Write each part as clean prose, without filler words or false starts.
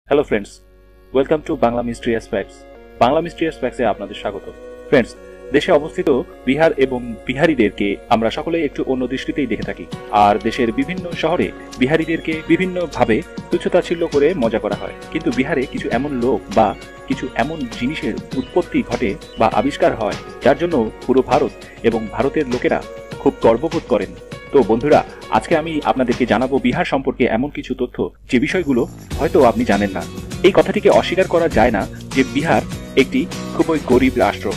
Hello friends, welcome to Bangla mysterious facts. Bangla mysterious ফ্যাক্টসে আপনাদের স্বাগত। ফ্রেন্ডস, দেশে অবস্থিত বিহার এবং বিহারীদেরকে আমরা সকলে একটু অন্য দৃষ্টিতেই দেখে থাকি। আর দেশের বিভিন্ন শহরে বিহারীদেরকে বিভিন্নভাবে তুচ্ছতাচ্ছিল্য করে মজা করা হয়। কিন্তু বিহারে কিছু এমন লোক বা কিছু এমন জিনিসের উৎপত্তি ঘটে বা আবিষ্কার হয় যার জন্য পুরো ভারত এবং ভারতের লোকেরা খুব গর্ববোধ করেন। তো বন্ধুরা, আজকে আমি আপনাদেরকে জানাবো বিহার সম্পর্কে এমন কিছু তথ্য যে বিষয়গুলো হয়তো আপনি জানেন না। এই কথাটিকে অস্বীকার করা যায় না যে বিহার একটি খুবই গরিব রাষ্ট্র।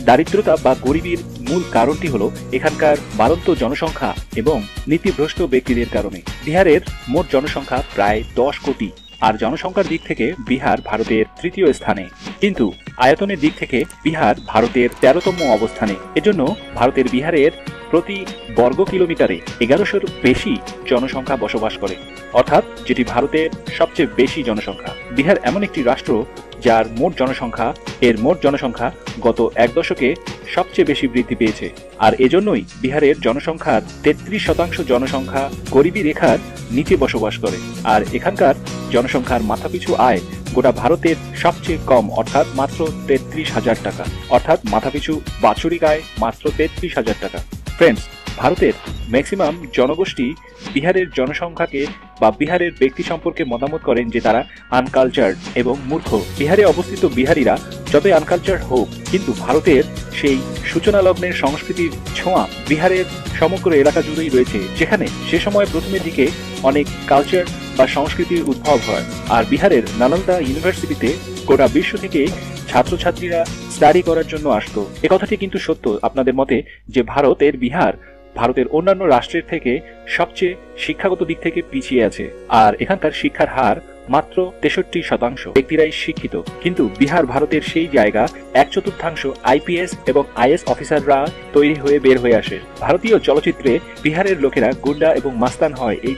দারিদ্রতা বা গরিবের মূল কারণটি হলো এখানকার বাড়ন্ত জনসংখ্যা এবং নীতিভ্রষ্ট ব্যক্তিদের কারণে। বিহারের মোট জনসংখ্যা প্রায় 10 কোটি, আর জনসংখ্যার দিক থেকে বিহার ভারতের তৃতীয় স্থানে, কিন্তু আয়তনের দিক থেকে বিহার ভারতের 13তম অবস্থানে। এজন্য ভারতের বিহারের প্রতি বর্গ কিলোমিটারে 1100-র বেশি জনসংখ্যা বসবাস করে, অর্থাৎ যেটি ভারতের সবচেয়ে বেশি জনসংখ্যা। বিহার এমন একটি রাষ্ট্র যার মোট জনসংখ্যা গত এক দশকে সবচেয়ে বেশি বৃদ্ধি পেয়েছে। আর এজন্যই বিহারের জনসংখ্যার 33% জনসংখ্যা গরিবী রেখার নিচে বসবাস করে। আর এখানকার জনসংখ্যার মাথাপিছু আয় গোটা ভারতের সবচেয়ে কম, অর্থাৎ মাত্র 33,000 টাকা, অর্থাৎ মাথাপিছু বাৎসরিক আয় মাত্র 33,000 টাকা। ফ্রেন্ডস, ভারতের ম্যাক্সিমাম জনগোষ্ঠী বিহারের জনসংখ্যাকে বা বিহারের ব্যক্তি সম্পর্কে মতামত করেন যে তারা আনকালচার্ড এবং মূর্খ। বিহারে অবস্থিত বিহারিরা যতই আনকালচার্ড হোক, কিন্তু ভারতের সেই সূচনা লগ্নের সংস্কৃতির ছোঁয়া বিহারের সমগ্র এলাকা জুড়েই রয়েছে, যেখানে সে সময় প্রথমের দিকে অনেক কালচার বা সংস্কৃতির উদ্ভব হয়। আর বিহারের নালন্দা ইউনিভার্সিটিতে গোটা বিশ্ব থেকে ছাত্রছাত্রীরা স্টাডি করার জন্য আসতো। এ কথাটি কিন্তু সত্য আপনাদের মতে যে বিহার ভারতের অন্যান্য রাষ্ট্রের থেকে সবচেয়ে শিক্ষাগত দিক থেকে পিছিয়ে আছে। আর এখানকার শিক্ষার হার মাত্র 63% ব্যক্তিরাই শিক্ষিত। কিন্তু বিহার ভারতের সেই জায়গা 1/4 আইপিএস এবং আইএস অফিসাররা তৈরি হয়ে বের হয়ে আসে। ভারতীয় চলচ্চিত্রে বিহারের লোকেরা গুন্ডা এবং মাস্তান হয়, এই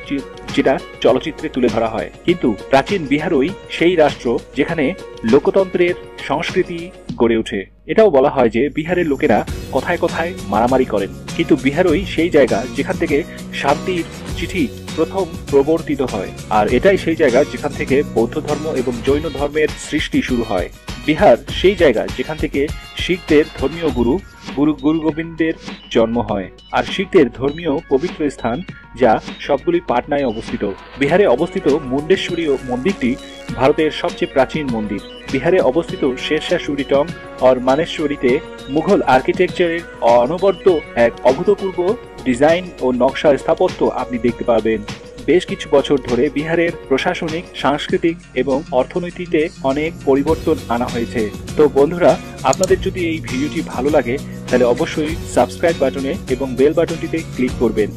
যেটা চলচ্চিত্রে তুলে ধরা হয়। কিন্তু প্রাচীন বিহারই সেই রাষ্ট্র যেখানে লোকতন্ত্রের সংস্কৃতি গড়ে ওঠে। এটাও বলা হয় যে বিহারের লোকেরা কথায় কথায় মারামারি করেন, কিন্তু বিহারই সেই জায়গা যেখান থেকে শান্তির চিঠি প্রথম প্রবর্তিত হয়। আর এটাই সেই জায়গা যেখান থেকে বৌদ্ধ ধর্ম এবং জৈন ধর্মের সৃষ্টি শুরু হয়। বিহার সেই জায়গা যেখান থেকে শিখদের ধর্মীয় গুরু গোবিন্দের জন্ম হয়। আর শিখদের ধর্মীয় পবিত্র স্থান যা সবগুলি পাটনায় অবস্থিত। বিহারে অবস্থিত মুন্ডেশ্বরী মন্দিরটি ভারতের সবচেয়ে প্রাচীন মন্দির। বিহারে অবস্থিত শেরশাহ সূরি টম্ব আর মানেশ্বরীতে মুঘল আর্কিটেকচারের অনবদ্য এক অভূতপূর্ব ডিজাইন ও নকশা স্থাপত্য আপনি দেখতে পাবেন। বেশ কিছু বছর ধরে বিহারের প্রশাসনিক, সাংস্কৃতিক এবং অর্থনীতিতে অনেক পরিবর্তন আনা হয়েছে। তো বন্ধুরা, আপনাদের যদি এই ভিডিওটি ভালো লাগে তাহলে অবশ্যই সাবস্ক্রাইব বাটনে এবং বেল বাটনটিতে ক্লিক করবেন।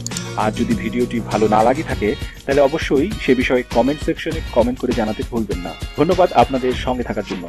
আর যদি ভিডিওটি ভালো না লাগে থাকে তাহলে অবশ্যই সে বিষয়ে কমেন্ট সেকশনে কমেন্ট করে জানাতে ভুলবেন না। ধন্যবাদ আপনাদের সঙ্গে থাকার জন্য।